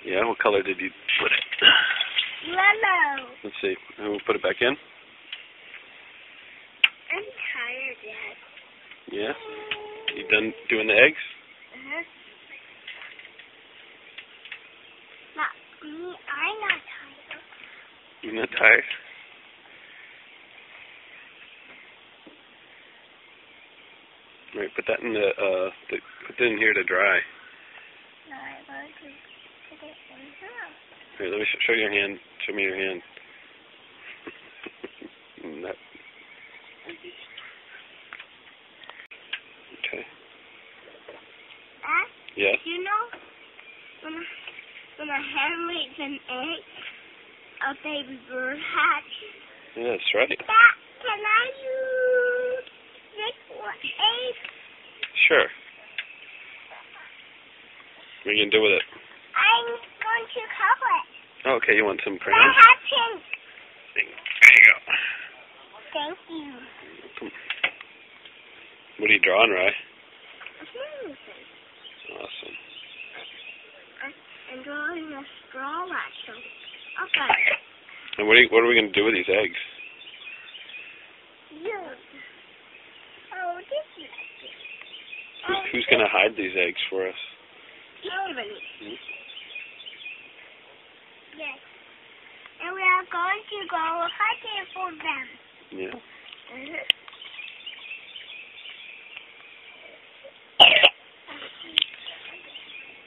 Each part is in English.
Yeah, what color did you put it? Yellow. Let's see. And we'll put it back in? I'm tired yet. Yeah? You done doing the eggs? Uh-huh. Not me. I'm not tired. You're not tired? All right, put that in put that in here to dry. No, I'm going to put it in here. Here, let me show your hand. Show me your hand. That. Okay. Yeah. You know, when a hen lays an egg, a baby bird hatches. Yeah, that's right. Can I use this one egg? Sure. What are you going to do with it? I'm going to cover it. Oh, okay, you want some I crayons? have pink. There you go. Thank you. What are you drawing, Rye? Awesome. I'm drawing a straw actually. Okay. And what are we going to do with these eggs? You. Oh, this is. Who's going to hide these eggs for us? Nobody. Yes. And we are going to go hunting for them. Yeah. Mm-hmm.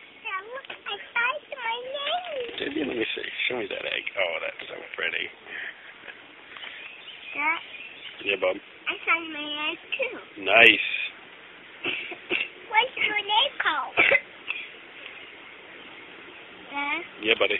I signed my name. Did you? Let me see. Show me that egg. Oh, that's so pretty. Dad, Yeah, Bob. I signed my name too. Nice. What's your name called? Dad? Yeah, buddy.